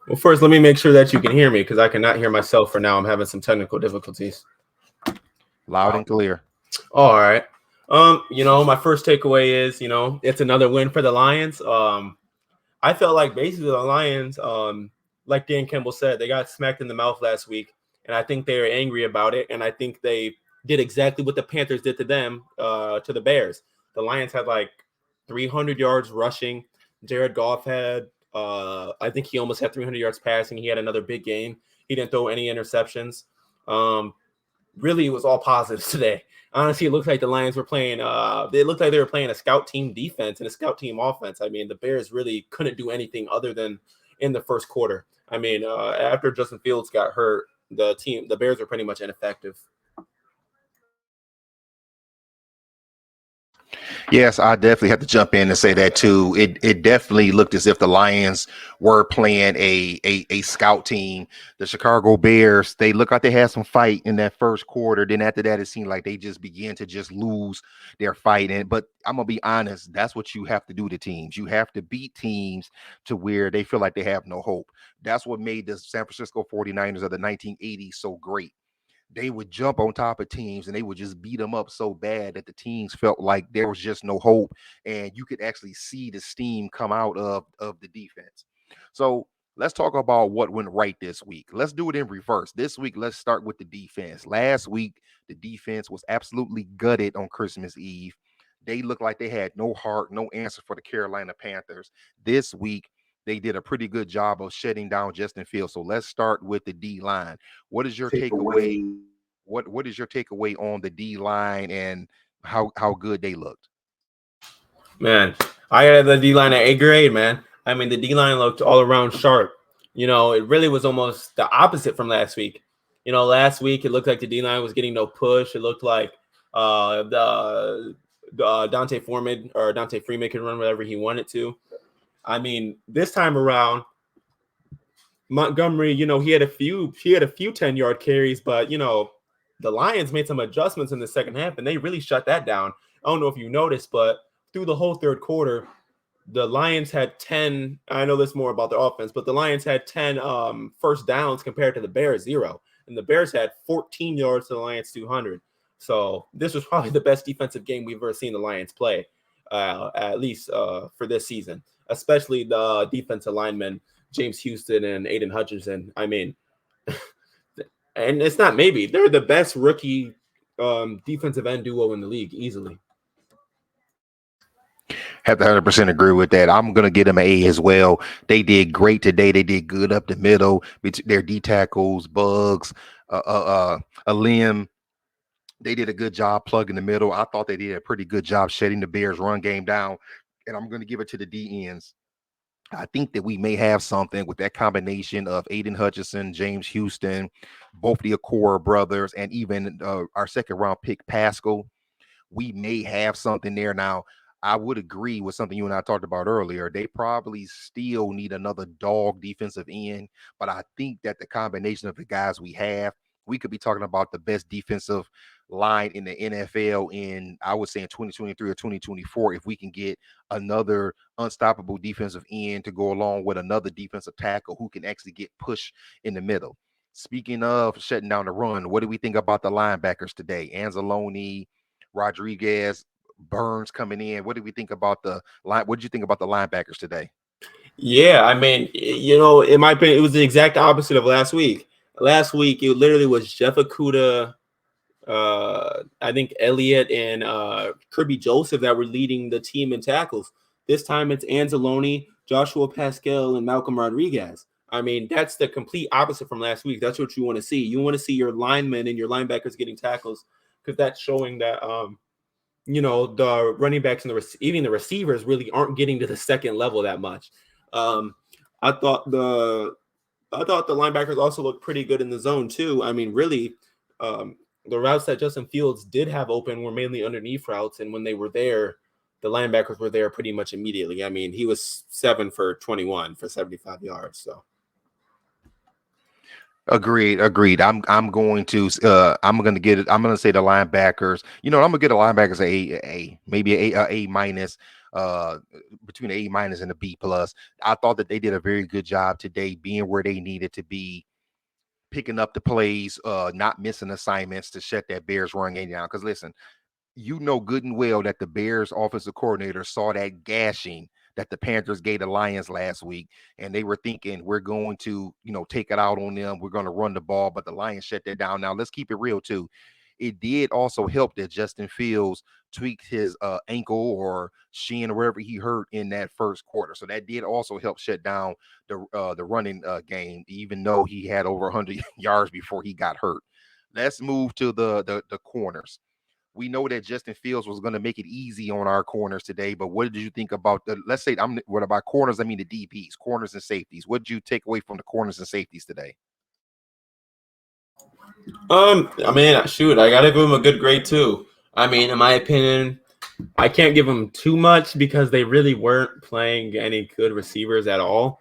Well, first, let me make sure that you can hear me because I cannot hear myself for now. I'm having some technical difficulties. Loud and clear. All right. My first takeaway is, it's another win for the Lions. I felt like basically the Lions, like Dan Campbell said, they got smacked in the mouth last week, and I think they are angry about it. And I think they did exactly what the Panthers did to them, to the Bears. The Lions had like 300 yards rushing. Jared Goff had, I think he almost had 300 yards passing. He had another big game. He didn't throw any interceptions. Um, Really, it was all positives today. Honestly, it looked like the Lions were playing. It looked like they were playing a scout team defense and a scout team offense. I mean, the Bears really couldn't do anything other than in the first quarter. I mean, after Justin Fields got hurt, the Bears were pretty much ineffective. Yes, I definitely have to jump in and say that too. It definitely looked as if the Lions were playing a scout team. The Chicago Bears, they look like they had some fight in that first quarter. Then after that, it seemed like they just began to just lose their fight. But I'm gonna be honest, that's what you have to do to teams. You have to beat teams to where they feel like they have no hope. That's what made the San Francisco 49ers of the 1980s so great. They would jump on top of teams and they would just beat them up so bad that the teams felt like there was just no hope, and you could actually see the steam come out of the defense. So let's talk about what went right this week. Let's do it in reverse. This week, let's start with the defense. Last week, the defense was absolutely gutted on Christmas Eve. They looked like they had no heart, no answer for the Carolina Panthers. This week, they did a pretty good job of shutting down Justin Fields. So let's start with the D line. What is your takeaway? What is your takeaway on the D line and how good they looked? Man, I had the D line at A grade, man. I mean, the D line looked all around sharp. It really was almost the opposite from last week. Last week it looked like the D line was getting no push. It looked like the Dante Freeman could run whatever he wanted to. I mean, this time around, Montgomery, he had a few 10-yard carries, but the Lions made some adjustments in the second half and they really shut that down. I don't know if you noticed, but through the whole third quarter, the Lions had 10. I know this more about their offense, but the Lions had 10 first downs compared to the Bears 0. And the Bears had 14 yards to the Lions 200. So this was probably the best defensive game we've ever seen the Lions play, at least for this season, especially the defensive linemen, James Houston and Aiden Hutchinson. I mean, and it's not maybe. They're the best rookie defensive end duo in the league, easily. Have to 100% agree with that. I'm gonna get them an A as well. They did great today. They did good up the middle. Their D tackles, Bugs, a limb. They did a good job plugging the middle. I thought they did a pretty good job shutting the Bears' run game down. And I'm gonna give it to the D ends. I think that we may have something with that combination of Aiden Hutchinson, James Houston, both the Okora brothers, and even our second round pick Pascal. We may have something there now. I would agree with something you and I talked about earlier. They probably still need another dog defensive end, but I think that the combination of the guys we have, we could be talking about the best defensive line in the NFL in, I would say, in 2023 or 2024, if we can get another unstoppable defensive end to go along with another defensive tackle who can actually get push in the middle. Speaking of shutting down the run, what do we think about the linebackers today? Anzalone, Rodriguez, Burns coming in. What did we think about the line? What did you think about the linebackers today? Yeah, I mean, in my opinion, it was the exact opposite of last week. Last week, it literally was Jeff Okuda, I think Elliott and Kirby Joseph that were leading the team in tackles. This time it's Anzalone, Joshua Pascal, and Malcolm Rodriguez. I mean, that's the complete opposite from last week. That's what you want to see. You want to see your linemen and your linebackers getting tackles because that's showing that the running backs and even the receivers really aren't getting to the second level that much. Um, I thought the linebackers also looked pretty good in the zone too. I mean, really, the routes that Justin Fields did have open were mainly underneath routes, and when they were there, the linebackers were there pretty much immediately. I mean, he was 7 for 21 for 75 yards. So Agreed. I'm gonna get it. I'm gonna say the linebackers. I'm gonna get the linebackers a maybe a minus. uh, between the A- and the B+. I thought that they did a very good job today, being where they needed to be, picking up the plays, not missing assignments to shut that Bears run game down. Because listen, you know good and well that the Bears offensive coordinator saw that gashing that the Panthers gave the Lions last week, and they were thinking we're going to, take it out on them. We're going to run the ball, but the Lions shut that down. Now let's keep it real too. It did also help that Justin Fields tweaked his ankle or shin or wherever he hurt in that first quarter, so that did also help shut down the running game, even though he had over 100 yards before he got hurt. Let's move to the corners. We know that Justin Fields was going to make it easy on our corners today, but what did you think about the, let's say, what about corners? I mean, the DBs, corners and safeties. What did you take away from the corners and safeties today? I mean, shoot, I gotta give him a good grade too. I mean, in my opinion, I can't give them too much because they really weren't playing any good receivers at all.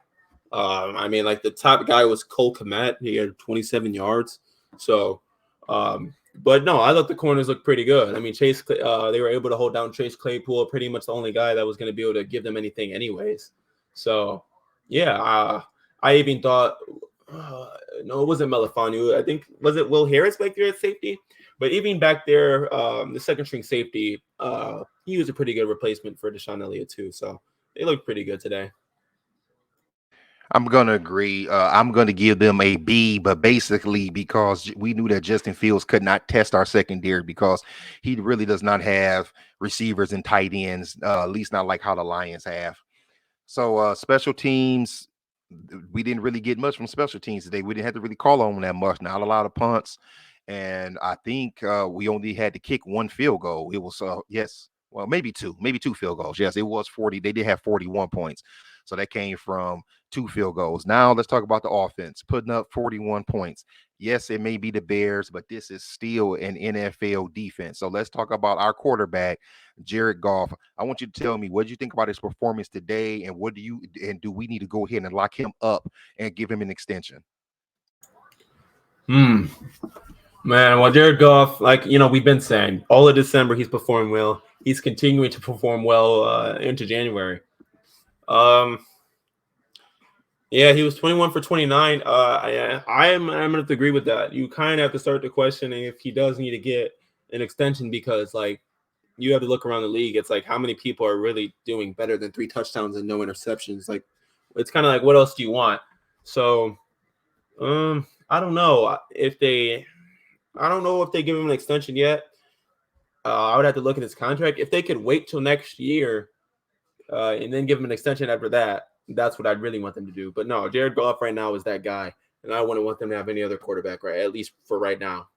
I mean, like the top guy was Cole Kmet. He had 27 yards. So, but no, I thought the corners looked pretty good. I mean, they were able to hold down Chase Claypool, pretty much the only guy that was going to be able to give them anything, anyways. So, yeah, I even thought, uh, no, it wasn't Melifanu. I think was it Will Harris back there at safety. But even back there, the second string safety, he was a pretty good replacement for Deshaun Elliott too. So they looked pretty good today. I'm gonna agree. I'm gonna give them a B, but basically because we knew that Justin Fields could not test our secondary because he really does not have receivers and tight ends, at least not like how the Lions have. So special teams, we didn't really get much from special teams today. We didn't have to really call on them that much. Not a lot of punts, and I think we only had to kick one field goal. It was yes, well maybe two field goals. Yes, it was 40. They did have 41 points, so that came from two field goals. Now let's talk about the offense, putting up 41 points. Yes, it may be the Bears, but this is still an NFL defense. So let's talk about our quarterback, Jared Goff. I want you to tell me what did you think about his performance today, and do we need to go ahead and lock him up and give him an extension? Hmm. Man, well, Jared Goff, like we've been saying, all of December he's performed well. He's continuing to perform well into January. Um, yeah, he was 21 for 29. I'm gonna have to agree with that. You kind of have to start to questioning if he does need to get an extension because like you have to look around the league. It's like how many people are really doing better than 3 touchdowns and no interceptions. Like it's kind of like what else do you want? So I don't know if they give him an extension yet. I would have to look at his contract. If they could wait till next year and then give him an extension after that, that's what I'd really want them to do. But no, Jared Goff right now is that guy, and I wouldn't want them to have any other quarterback, right? At least for right now.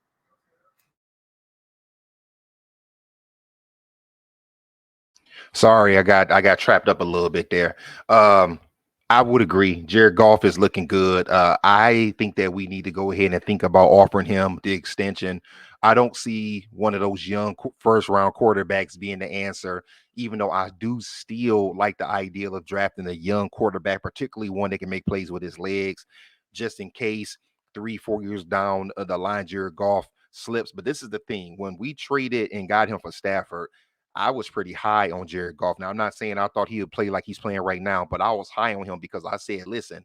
Sorry, I got trapped up a little bit there. Um, I would agree. Jared Goff is looking good. I think that we need to go ahead and think about offering him the extension. I don't see one of those young first round quarterbacks being the answer, even though I do still like the idea of drafting a young quarterback, particularly one that can make plays with his legs, just in case 3, 4 years down the line, Jared Goff slips. But this is the thing: when we traded and got him for Stafford, I was pretty high on Jared Goff. Now, I'm not saying I thought he would play like he's playing right now, but I was high on him because I said, listen,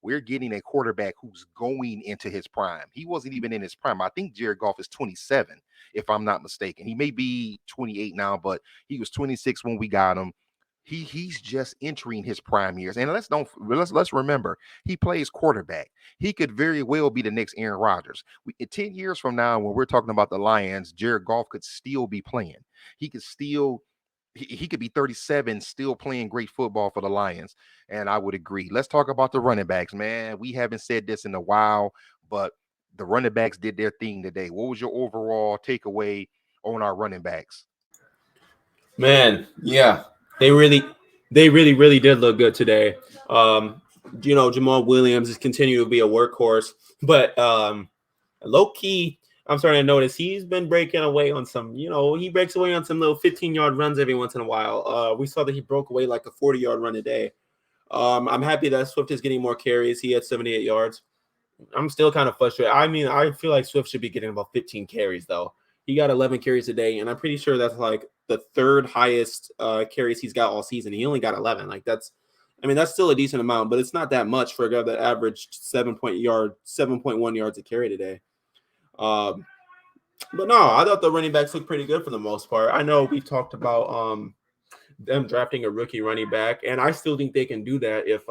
we're getting a quarterback who's going into his prime. He wasn't even in his prime. I think Jared Goff is 27, if I'm not mistaken. He may be 28 now, but he was 26 when we got him. He's just entering his prime years. And let's remember, he plays quarterback. He could very well be the next Aaron Rodgers. In 10 years from now, when we're talking about the Lions, Jared Goff could still be playing. He could still he could be 37 still playing great football for the Lions. And I would agree. Let's talk about the running backs, man. We haven't said this in a while, but the running backs did their thing today. What was your overall takeaway on our running backs? Man, yeah, they really, really did look good today. Um, Jamal Williams is continuing to be a workhorse, but low key, I'm starting to notice he's been breaking away on some. He breaks away on some little 15-yard runs every once in a while. We saw that he broke away like a 40-yard run a day. I'm happy that Swift is getting more carries. He had 78 yards. I'm still kind of frustrated. I mean, I feel like Swift should be getting about 15 carries though. He got 11 carries a day, and I'm pretty sure that's like the third highest carries he's got all season. He only got 11. Like that's still a decent amount, but it's not that much for a guy that averaged 7.1 yards a carry today. But no, I thought the running backs looked pretty good for the most part. I know we've talked about them drafting a rookie running back, and I still think they can do that if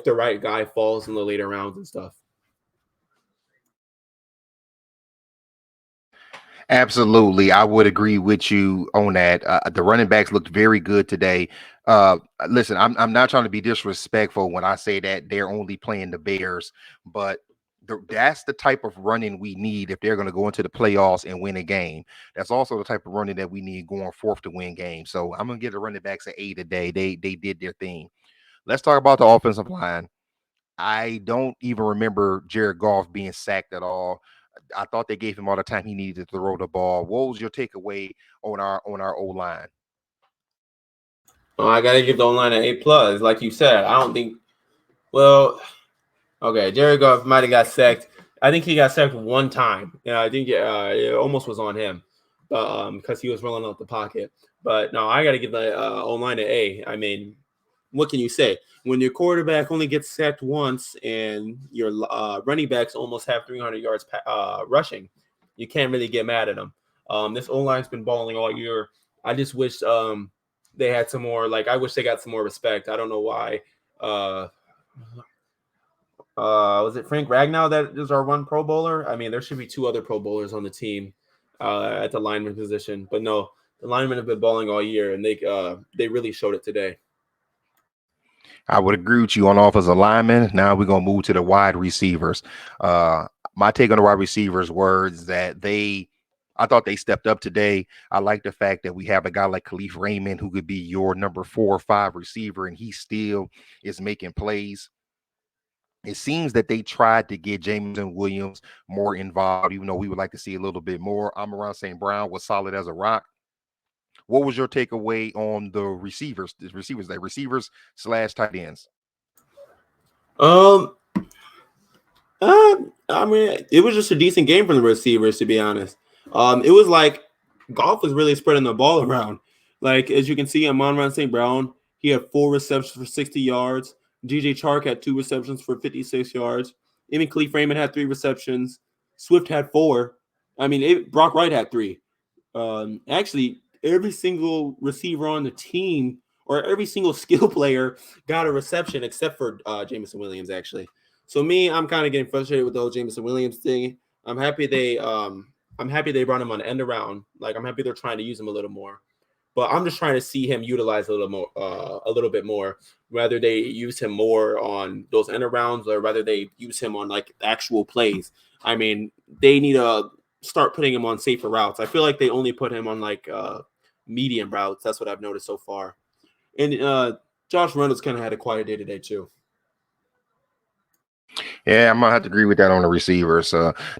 the right guy falls in the later rounds and stuff. Absolutely, I would agree with you on that. The running backs looked very good today. Listen, I'm not trying to be disrespectful when I say that they're only playing the Bears, but that's the type of running we need if they're going to go into the playoffs and win a game. That's also the type of running that we need going forth to win games. So I'm going to give the running backs an A today. They did their thing. Let's talk about the offensive line. I don't even remember Jared Goff being sacked at all. I thought they gave him all the time he needed to throw the ball. What was your takeaway on our O line? Oh, I gotta give the line an A+. Like you said, I don't think. Well, okay, Jared Goff might have got sacked. I think he got sacked one time. Yeah, I think it almost was on him, but because he was rolling out the pocket. But no, I gotta give the O-line an A. I mean, what can you say when your quarterback only gets sacked once and your running backs almost have 300 yards rushing? You can't really get mad at them. This O-line's been balling all year. I just wish they had some more. Like I wish they got some more respect. I don't know why. Was it Frank Ragnow that is our one Pro Bowler? I mean, there should be two other Pro Bowlers on the team at the lineman position, but no, the linemen have been balling all year, and they really showed it today. I would agree with you on offensive linemen. Now we're gonna move to the wide receivers. My take on the wide receivers was that I thought they stepped up today. I like the fact that we have a guy like Khalif Raymond who could be your number 4 or 5 receiver, and he still is making plays. It seems that they tried to get Jameson Williams more involved, even though we would like to see a little bit more. Amon-Ra St. Brown was solid as a rock. What was your takeaway on the receivers? The receivers / tight ends. Um, I mean, it was just a decent game from the receivers, to be honest. It was like Golf was really spreading the ball around. Like as you can see, Amon-Ra St. Brown, he had 4 receptions for 60 yards. DJ Chark had 2 receptions for 56 yards. Even Khalif Raymond had 3 receptions. Swift had 4. I mean, Brock Wright had 3. Actually, every single receiver on the team or every single skill player got a reception except for Jameson Williams, actually. So I'm kind of getting frustrated with the whole Jameson Williams thing. I'm happy they brought him on end around. Like I'm happy they're trying to use him a little more. But I'm just trying to see him utilized a little bit more. Whether they use him more on those end arounds or whether they use him on like actual plays. I mean, they need to start putting him on safer routes. I feel like they only put him on like medium routes. That's what I've noticed so far. And Josh Reynolds kind of had a quiet day today too. Yeah, I'm gonna have to agree with that on the receivers.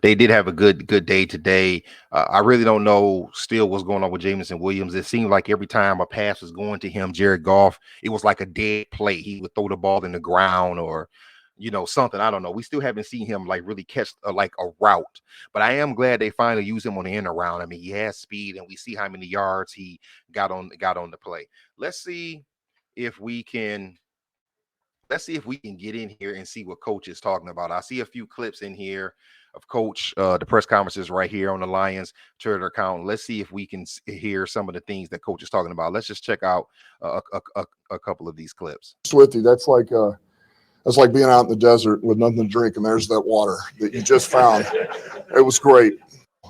They did have a good day today. I really don't know still what's going on with Jameson Williams. It seemed like every time a pass was going to him, Jared Goff, it was like a dead play. He would throw the ball in the ground or something. I don't know. We still haven't seen him like really catch like a route. But I am glad they finally used him on the end around. I mean, he has speed, and we see how many yards he got on the play. Let's see if we can get in here and see what coach is talking about. I see a few clips in here of coach, the press conferences right here on the Lyons Twitter account. Let's see if we can hear some of the things that coach is talking about. Let's just check out a couple of these clips. Swifty, that's like being out in the desert with nothing to drink, and there's that water that you just found. It was great.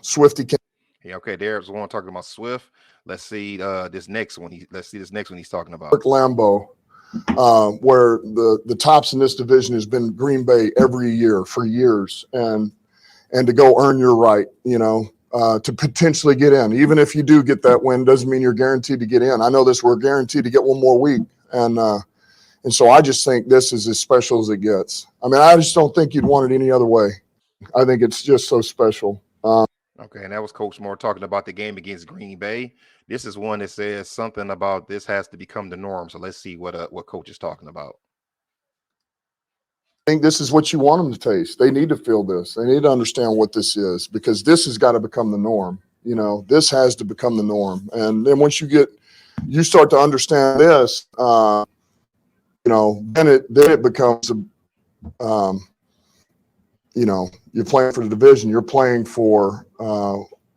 Swifty came. Yeah, okay, there's one talking about Swift. Let's see this next one. Let's see this next one he's talking about. Lambeau, where the tops in this division has been Green Bay every year for years, and to go earn your right, to potentially get in. Even if you do get that win, doesn't mean you're guaranteed to get in. I know we're guaranteed to get one more week, and so I just think this is as special as it gets. I mean, I just don't think you'd want it any other way. I think it's just so special. Okay, and that was Coach Moore talking about the game against Green Bay. This is one that says something about this has to become the norm. So let's see what Coach is talking about. I think this is what you want them to taste. They need to feel this. They need to understand what this is, because this has got to become the norm. You know, this has to become the norm. And then once you start to understand this, you know, then it becomes you know, you're playing for the division, you're playing for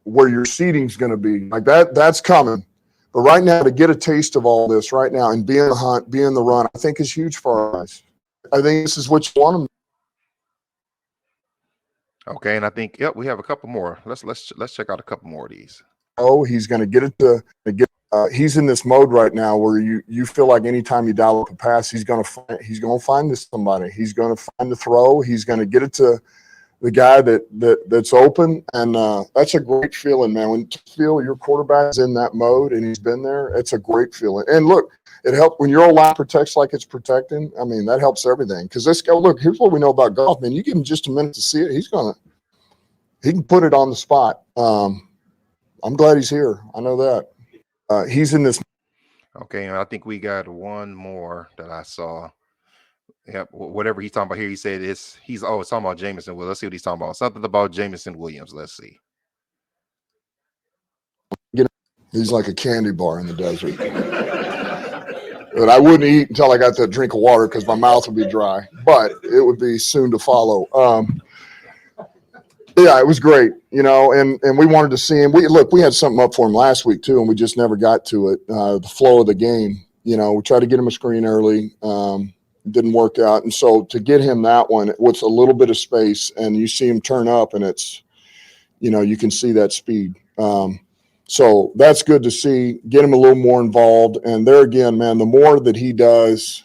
where your seating's going to be. Like that's coming. But right now, to get a taste of all this right now and be in the hunt, be in the run, I think is huge for our guys. I think this is what you want them. Okay, and I think we have a couple more. Let's check out a couple more of these. Oh, he's going to get it to get. He's in this mode right now where you feel like anytime you dial up a pass, he's going to find this somebody. He's going to find the throw. He's going to get it to the guy that's open, and that's a great feeling, man. When you feel your quarterback's in that mode and he's been there, it's a great feeling. And look, it helps when your old line protects like it's protecting. I mean, that helps everything. Because this guy, look, here's what we know about golf, man. You give him just a minute to see it, he can put it on the spot. I'm glad he's here. I know that. He's in this. Okay, and I think we got one more that I saw. Yep, whatever he's talking about here, he said it's talking about Jameson. Well, let's see what he's talking about. Something about Jameson Williams. Let's see. He's like a candy bar in the desert. But I wouldn't eat until I got that drink of water because my mouth would be dry. But it would be soon to follow. Yeah, it was great, you know, and we wanted to see him. We had something up for him last week too, and we just never got to it. The flow of the game, you know, we tried to get him a screen early, didn't work out, and so to get him that one with a little bit of space, and you see him turn up, and it's, you know, you can see that speed. So that's good to see. Get him a little more involved, and there again, man, the more that he does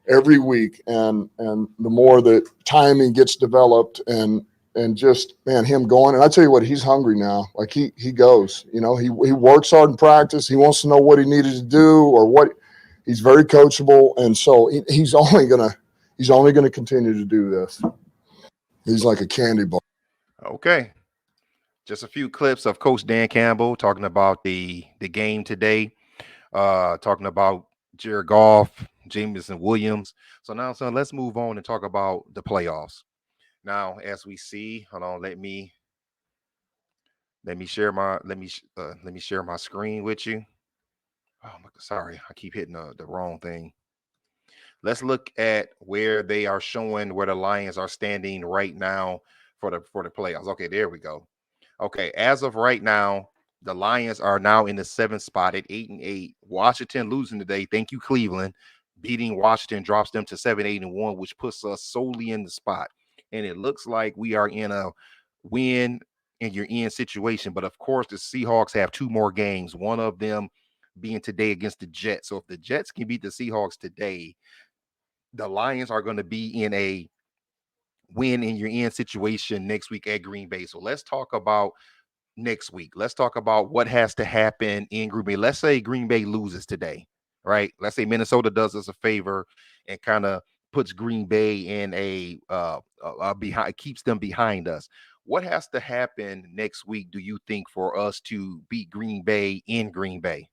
every week, and the more that timing gets developed, and just, man, him going. And I tell you what, he's hungry now. Like he goes, you know, he works hard in practice. He wants to know what he needed to do or what. He's very coachable. And so he's only going to continue to do this. He's like a candy bar. Okay. Just a few clips of Coach Dan Campbell talking about the game today, talking about Jared Goff, Jameson Williams. So now, son, let's move on and talk about the playoffs. Now, as we see, hold on, let me share my screen with you. Oh, sorry, I keep hitting the wrong thing. Let's look at where they are showing where the Lions are standing right now for the playoffs. Okay, there we go. Okay, as of right now, the Lions are now in the 7th spot at 8-8. Washington losing today. Thank you, Cleveland. Beating Washington drops them to 7-8-1, which puts us solely in the spot. And it looks like we are in a win and you're in situation. But of course, the Seahawks have 2 more games, one of them being today against the Jets. So if the Jets can beat the Seahawks today, the Lions are going to be in a win in your in situation next week at Green Bay. So let's talk about next week. Let's talk about what has to happen in Green Bay. Let's say Green Bay loses today, right? Let's say Minnesota does us a favor and kind of puts Green Bay in a behind, keeps them behind us. What has to happen next week, do you think, for us to beat Green Bay in Green Bay?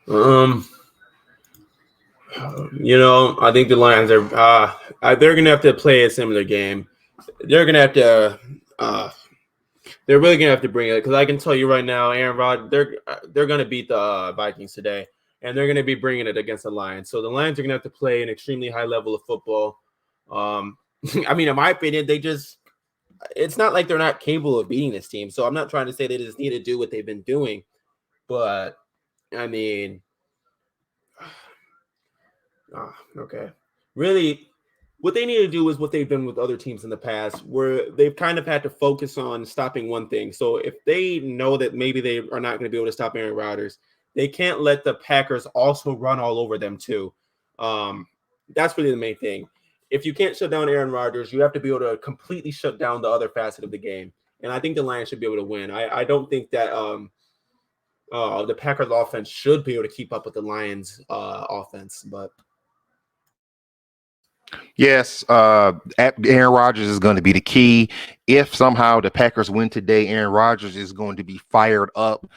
You know, I think the Lions are they're gonna have to play a similar game. They're gonna have to they're really gonna have to bring it, because I can tell you right now, Aaron Rodgers, they're gonna beat the Vikings today, and they're gonna be bringing it against the Lions. So the Lions are gonna have to play an extremely high level of football. I mean, in my opinion, it's not like they're not capable of beating this team. So I'm not trying to say they just need to do what they've been doing, but I mean, okay, really. What they need to do is what they've done with other teams in the past, where they've kind of had to focus on stopping one thing. So if they know that maybe they are not going to be able to stop Aaron Rodgers, they can't let the Packers also run all over them too. That's really the main thing. If you can't shut down Aaron Rodgers, you have to be able to completely shut down the other facet of the game. And I think the Lions should be able to win. I don't think that the Packers offense should be able to keep up with the Lions offense, but Yes, Aaron Rodgers is going to be the key. If somehow the Packers win today, Aaron Rodgers is going to be fired up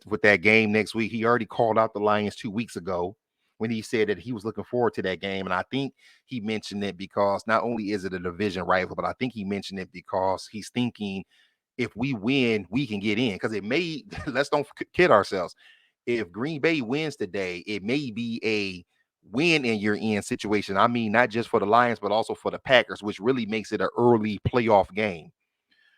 with that game next week. He already called out the Lions 2 weeks ago when he said that he was looking forward to that game. And I think he mentioned it because not only is it a division rival, but I think he mentioned it because he's thinking if we win, we can get in. Because it may, let's don't kid ourselves. If Green Bay wins today, it may be a win in your in situation. I mean, not just for the Lions, but also for the Packers, which really makes it an early playoff game.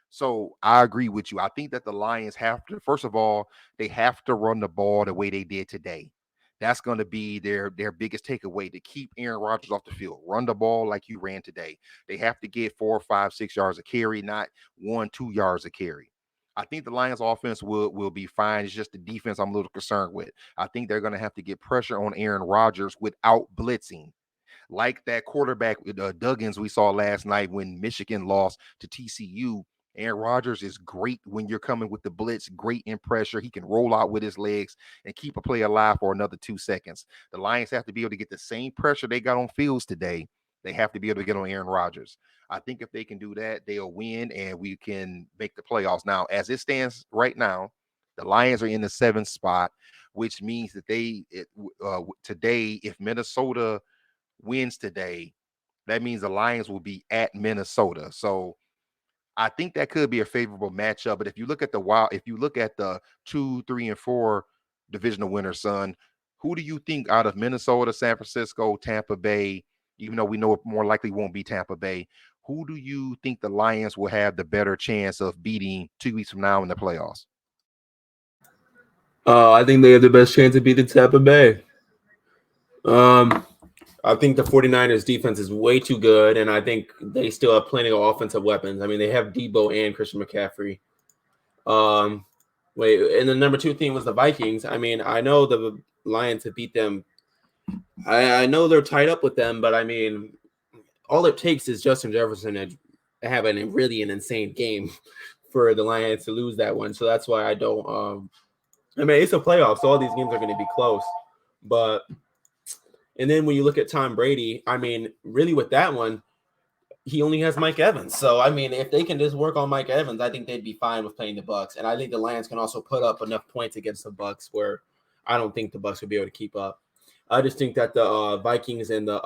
So I agree with you. I think that the Lions have to, first of all, they have to run the ball the way they did today. That's going to be their biggest takeaway, to keep Aaron Rodgers off the field. Run the ball like you ran today. They have to get 4, 5, 6 yards of carry, not 1, 2 yards of carry. I think the Lions offense will be fine. It's just the defense I'm a little concerned with. I think they're going to have to get pressure on Aaron Rodgers without blitzing, like that quarterback with Duggins we saw last night when Michigan lost to TCU. Aaron Rodgers is great when you're coming with the blitz, great in pressure. He can roll out with his legs and keep a play alive for another 2 seconds. The Lions have to be able to get the same pressure they got on Fields today. They have to be able to get on Aaron Rodgers. I think if they can do that, they'll win and we can make the playoffs. Now, as it stands right now, the Lions are in the 7th spot, which means that today, if Minnesota wins today, that means the Lions will be at Minnesota. So I think that could be a favorable matchup. But if you look at the 2, 3, and 4 divisional winners, son, who do you think out of Minnesota, San Francisco, Tampa Bay, even though we know it more likely won't be Tampa Bay, who do you think the Lions will have the better chance of beating 2 weeks from now in the playoffs? I think they have the best chance of beating Tampa Bay. I think the 49ers defense is way too good, and I think they still have plenty of offensive weapons. I mean, they have Debo and Christian McCaffrey. And the number 2 team was the Vikings. I mean, I know the Lions have beat them. I know they're tied up with them, but I mean, all it takes is Justin Jefferson to have an insane game for the Lions to lose that one. So that's why I don't. I mean, it's a playoff, so all these games are going to be close. But and then when you look at Tom Brady, I mean, really with that one, he only has Mike Evans. So I mean, if they can just work on Mike Evans, I think they'd be fine with playing the Bucs. And I think the Lions can also put up enough points against the Bucs where I don't think the Bucs would be able to keep up. I just think that the Vikings and the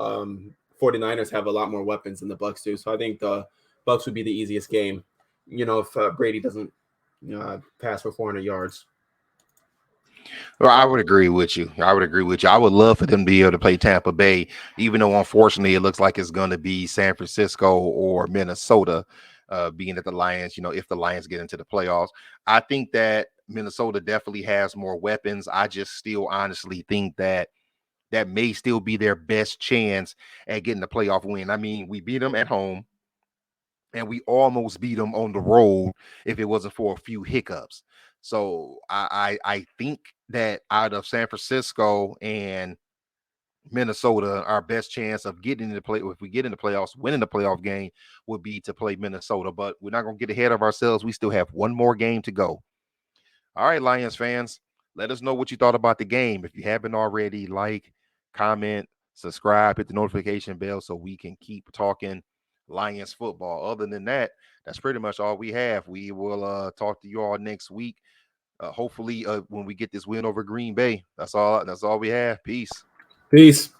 49ers have a lot more weapons than the Bucs do. So I think the Bucs would be the easiest game, if Brady doesn't pass for 400 yards. Well, I would agree with you. I would love for them to be able to play Tampa Bay, even though unfortunately it looks like it's going to be San Francisco or Minnesota, being that the Lions, if the Lions get into the playoffs. I think that Minnesota definitely has more weapons. I just still honestly think that may still be their best chance at getting the playoff win. I mean, we beat them at home and we almost beat them on the road if it wasn't for a few hiccups. So I think that out of San Francisco and Minnesota, our best chance of getting into play, if we get in the playoffs, winning the playoff game, would be to play Minnesota. But we're not going to get ahead of ourselves. We still have one more game to go. All right, Lions fans, let us know what you thought about the game. If you haven't already, like, comment, subscribe, hit the notification bell so we can keep talking Lions football. Other than that, that's pretty much all we have. We will talk to you all next week. Hopefully, when we get this win over Green Bay. That's all we have. Peace. Peace.